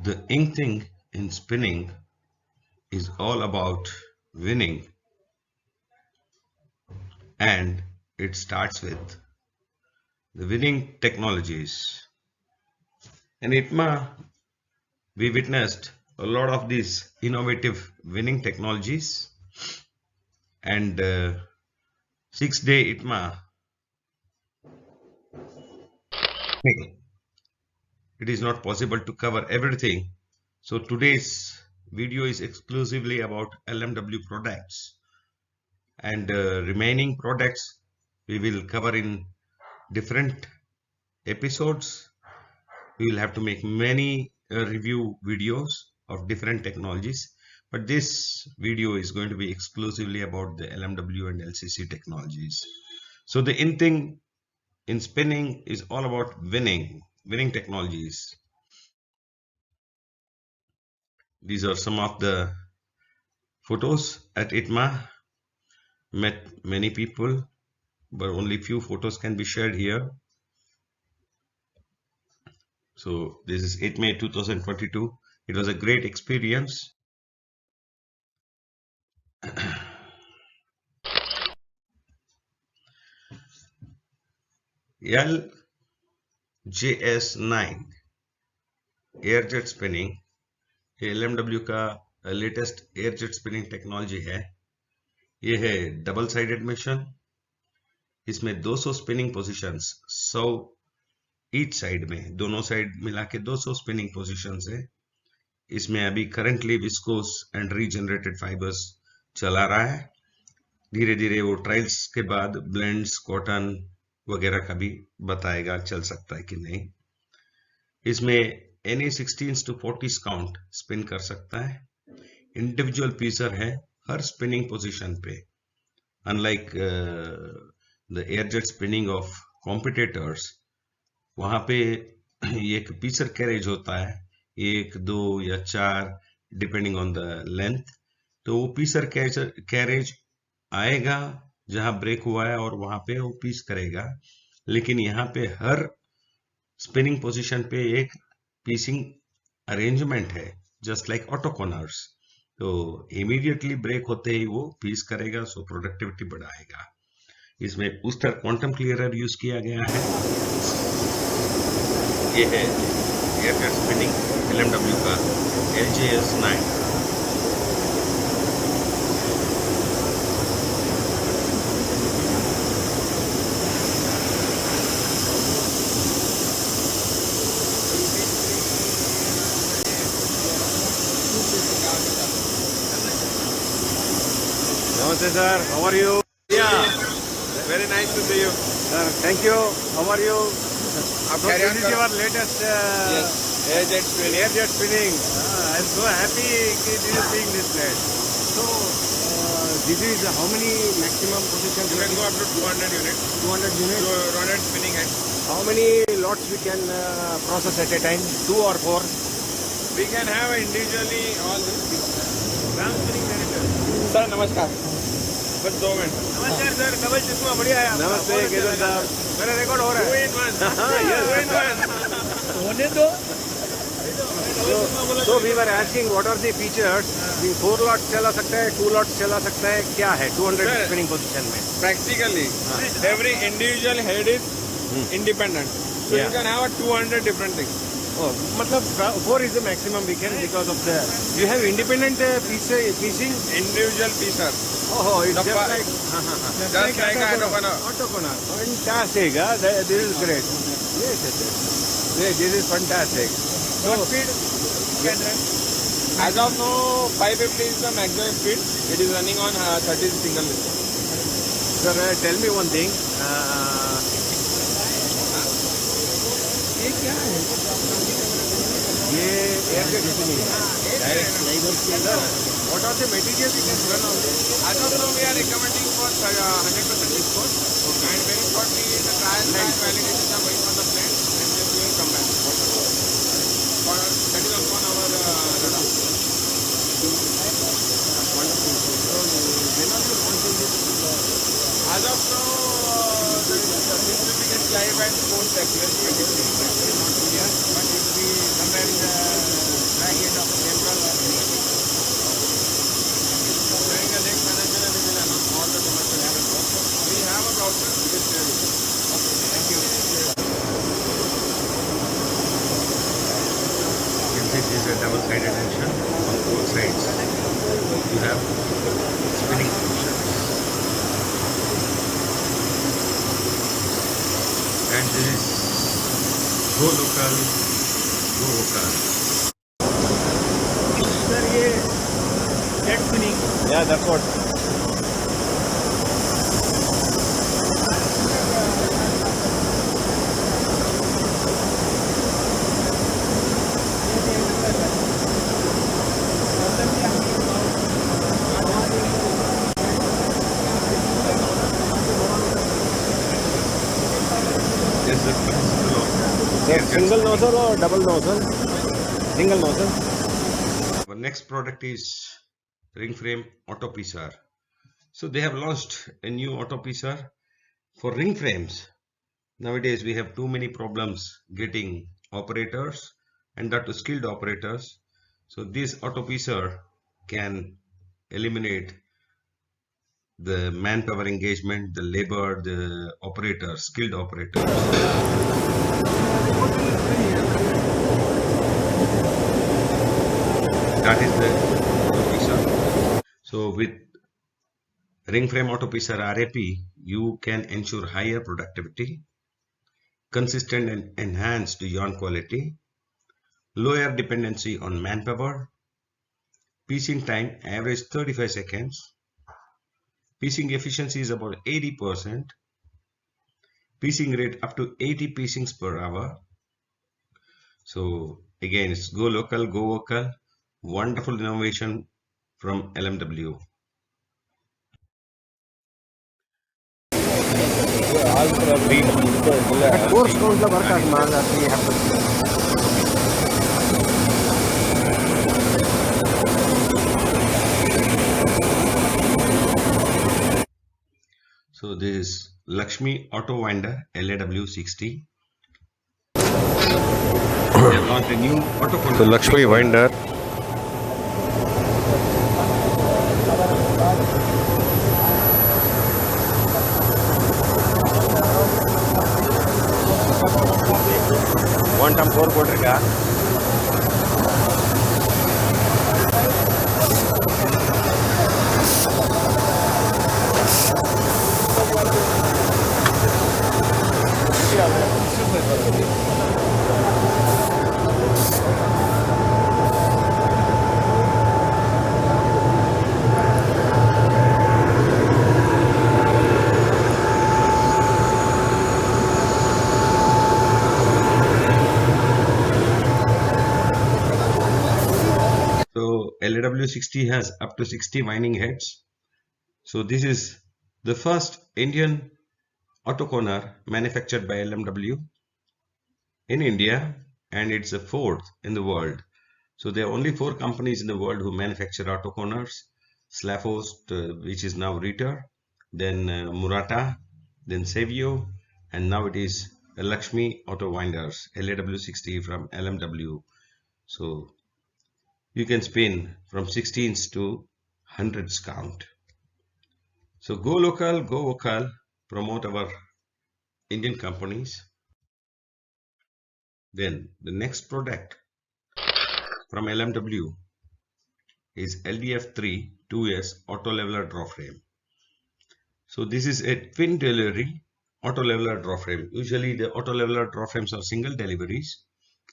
The ink thing in spinning is all about winning, and it starts with the winning technologies. In ITMA, we witnessed a lot of these innovative winning technologies, and 6-day ITMA, it is not possible to cover everything. So today's video is exclusively about LMW products, and remaining products we will cover in different episodes. We will have to make many review videos of different technologies, but this video is going to be exclusively about the LMW and LCC technologies. So the in thing in spinning is all about winning technologies. These are some of the photos at ITMA. Met many people, but only few photos can be shared here. So this is ITMA 2022. It was a great experience. LJS9 air jet spinning, ये LMW का latest air jet spinning technology है। ये है double sided machine. इसमें 200 spinning positions, 100 each side में, दोनों side मिला के 200 स्पिनिंग पोजीशंस है। इसमें अभी currently viscose and regenerated fibres चला रहा है। धीरे धीरे वो ट्रायल्स के बाद ब्लेंड्स, कॉटन वगैरह का भी बताएगा चल सकता है कि नहीं। इसमें एनी 16 to 40 काउंट स्पिन कर सकता है। इंडिविजुअल पीसर है हर स्पिनिंग पोजीशन पे। Unlike the air jet spinning of competitors, वहां पे एक पीसर कैरेज होता है, 1, 2 या 4 डिपेंडिंग ऑन द लेंथ। तो वो पीसर कैरेज आएगा जहां ब्रेक हुआ है और वहां पे वो पीस करेगा। लेकिन यहाँ पे हर स्पिनिंग पोजीशन पे एक पीसिंग अरेंजमेंट है, जस्ट लाइक ऑटो कॉर्नर्स। तो इमीडिएटली ब्रेक होते ही वो पीस करेगा, सो प्रोडक्टिविटी बढ़ाएगा। इसमें बूस्टर क्वांटम क्लियरर यूज किया गया है। ये है एयर जेट स्पिनिंग LMW का LJS9। Namaste sir, how are you? Yeah, very nice to see you. Sir, thank you. How are you? So carry on, this is sir. your latest Yes, air jet spinning. air jet spinning. I'm so happy that this is being displayed. So this is how many maximum positions? You can go up to 200 units. 200 units. 200 spinning head. How many lots we can process at a time? 2 or 4? We can have individually all this. Ram spinning director. Sir, namaskar. बस 2 minute. नमस्कार sir, double चश्मा बढ़िया है। नमस्ते केदार साहब, मेरा record हो रहा है। 2 in 1. होने दो। So we were asking what are the features? 4 lots चला सकता है, 2 lots चला सकता है, क्या है 200 Sir, spinning position में? Practically, every individual head is independent. So Yeah. you can have 200 different things. Oh, मतलब 4 is the maximum we can because of the you have independent piecing. Individual piecer. Oh, it's The just pa- like Just like an auto corner. auto corner. Fantastic, this is great. Yes. This is fantastic. So speed can run. As of now, 550 is the maximum speed. It is running on 30 single list. Sir, tell me one thing. ये क्या है? ये air jet spinning है। Sir, what are the materials you can run on this? As of now, we are recommending for 100% discount. Okay. And very shortly, the trial validations are going on the plant, and then we will come back. That is upon our radar. Wonderful. So, when are you launching this? As of now, the significant live and post accuracy is not clear. But if we compare the is a double-sided action. On both sides, you have spinning functions. And this is go local, go local. Sir, ये jet spinning. Yeah, that's what. This is the principle of Sir, single nozzle or double nozzle? Single nozzle. Our next product is ring frame auto piecer. So they have launched a new auto piecer for ring frames. Nowadays we have too many problems getting operators, and that to skilled operators. So this auto piecer can eliminate the manpower engagement, the labor, the operators, skilled operators. That is the auto piecer. So with ring frame auto piecer RAP, you can ensure higher productivity, consistent and enhanced yarn quality, lower dependency on manpower, piecing time average 35 seconds, piecing efficiency is about 80%, piecing rate up to 80 piecings per hour. So again, it's go local, go vocal, wonderful innovation from LMW. Course count la barka मांगा So this is Lakshmi Auto Winder LAW60. They have launched a new auto. So Lakshmi Winder. One time 4 quarter का. So LAW60 has up to 60 winding heads. So this is the first Indian autoconer manufactured by LMW in India, and it's the fourth in the world. So there are only 4 companies in the world who manufacture autoconers: Slafost, which is now Ritter, then Murata, then Savio, and now it is Lakshmi Auto Winders LAW60 from LMW. So you can spin from 16s to 100s count. So go local, go vocal, promote our Indian companies. Then the next product from LMW is LDF3 2S auto leveler draw frame. So this is a twin delivery auto leveler draw frame. Usually the auto leveler draw frames are single deliveries,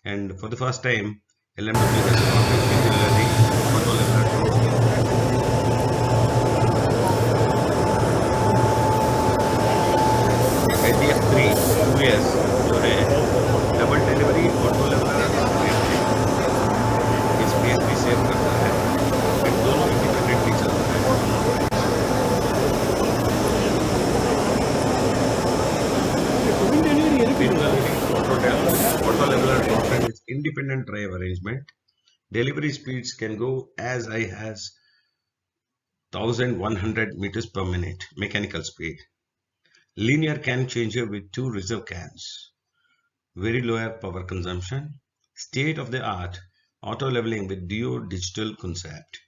and for the first time LMW has launched a twin delivery auto leveler draw frame. LDF3 2S जो है double delivery auto leveller space भी save करता है, और दोनों independently चलता है. Auto leveler draw frame is independent drive arrangement. Delivery speeds can go as high as 1100 meters per minute mechanical speed. Linear can changer with 2 reserve cans. Very low power consumption. State of the art auto leveling with duo digital concept.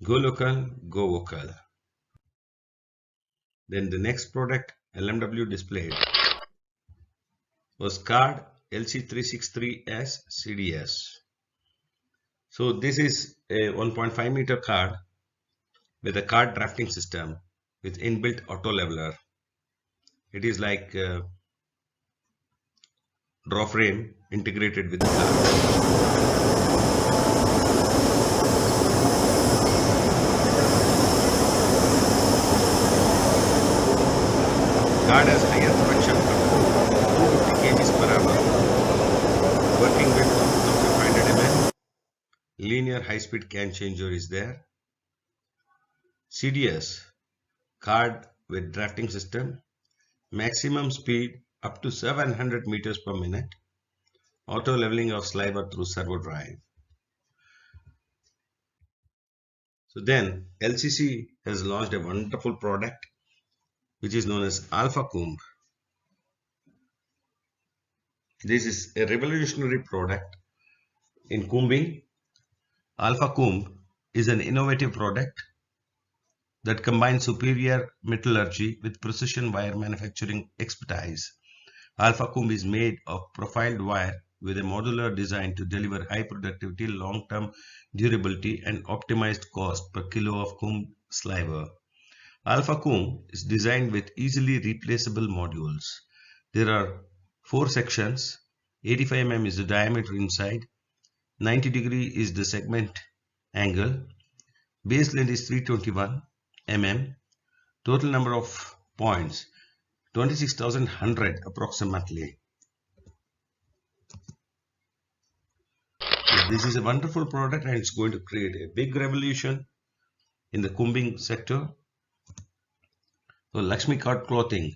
Go local, go vocal. Then the next product LMW displayed was card LC363S CDS. So this is a 1.5 meter card with a card drafting system with inbuilt auto leveler. It is like draw frame integrated with the card. Card has higher production up to 250 kgs per hour, working with 1500 mm. Linear high-speed can changer is there. CDS, card with drafting system, maximum speed up to 700 meters per minute, auto leveling of sliver through servo drive. So then LCC has launched a wonderful product which is known as Alpha Comb. This is a revolutionary product in combing. Alpha Comb is an innovative product that combines superior metallurgy with precision wire manufacturing expertise. Alpha Comb is made of profiled wire with a modular design to deliver high productivity, long-term durability, and optimized cost per kilo of combed sliver. Alpha Comb is designed with easily replaceable modules. There are 4 sections. 85 mm is the diameter inside. 90 degree is the segment angle. Base length is 321 mm. Total number of points 26,100 approximately. This is a wonderful product and it's going to create a big revolution in the combing sector. So Lakshmi Card Clothing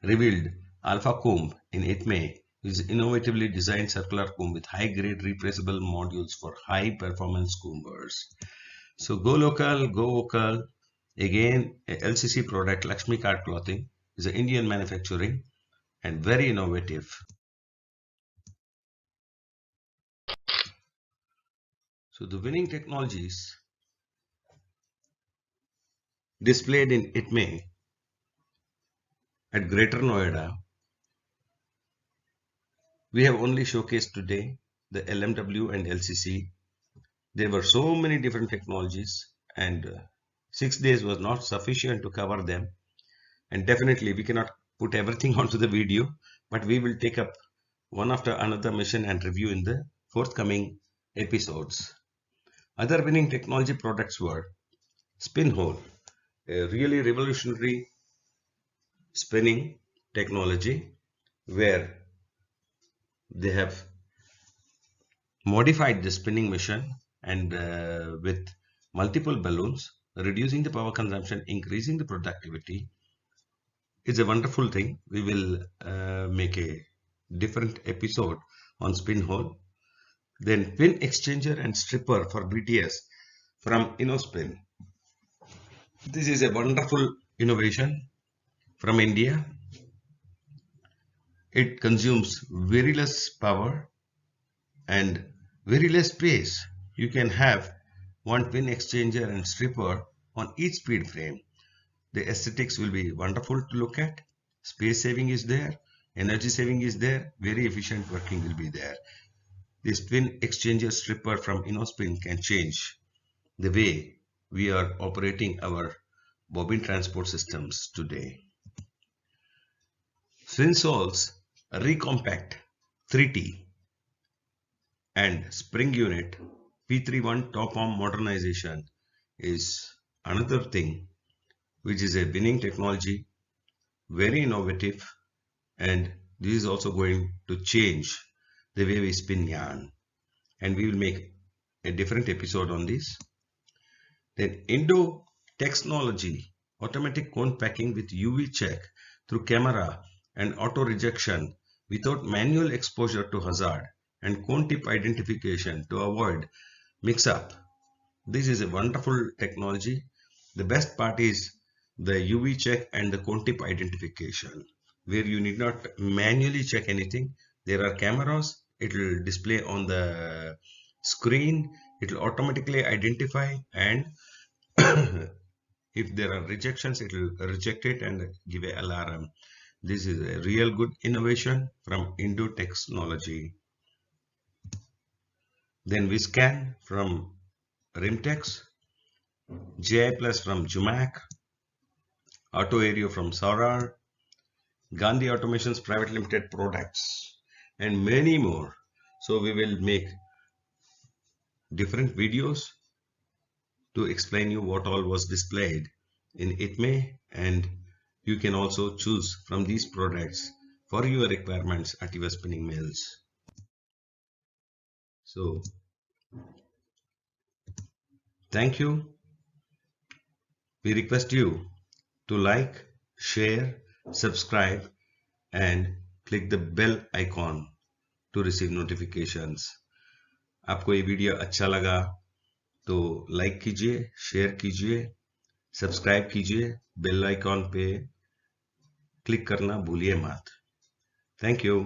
revealed Alpha Comb in ITME is innovatively designed circular comb with high-grade replaceable modules for high-performance combers. So go local, go vocal. Again, a LCC product, Lakshmi Card Clothing, is an Indian manufacturing and very innovative. So the winning technologies displayed in ITME at Greater Noida, we have only showcased today the LMW and LCC. There were so many different technologies and 6 days was not sufficient to cover them, and definitely we cannot put everything onto the video, but we will take up one after another mission and review in the forthcoming episodes. Other winning technology products were spin hole, a really revolutionary spinning technology where they have modified the spinning machine and with multiple balloons, reducing the power consumption, increasing the productivity. It's a wonderful thing. We will make a different episode on spin hole. Then pin exchanger and stripper for BTS from InnoSpin. This is a wonderful innovation from India. It consumes very less power and very less space. You can have one pin exchanger and stripper on each speed frame. The aesthetics will be wonderful to look at. Space saving is there, energy saving is there, very efficient working will be there. This pin exchanger stripper from InnoSpin can change the way we are operating our bobbin transport systems today. Swinsole's Recompact 3T and spring unit P31 top arm modernization is another thing which is a winning technology, very innovative, and this is also going to change the way we spin yarn, and we will make a different episode on this. Then Indo Technology automatic cone packing with UV check through camera and auto rejection without manual exposure to hazard and cone tip identification to avoid mix up. This is a wonderful technology. The best part is the UV check and the cone tip identification, where you need not manually check anything. There are cameras, it will display on the screen, it will automatically identify, and if there are rejections, it will reject it and give an alarm. This is a real good innovation from Indo Technology. Then Viscan from Rimtex, JI Plus from Jumac, Auto Aero from Saurar, Gandhi Automations Private Limited products, and many more. So we will make different videos to explain you what all was displayed in ITME, and you can also choose from these products for your requirements at your spinning mills. So thank you. We request you to like, share, subscribe, and click the bell icon to receive notifications. आपको ये video अच्छा लगा तो like कीजिए, share कीजिए, subscribe कीजिए, bell icon पे click करना भूलिए मत। Thank you.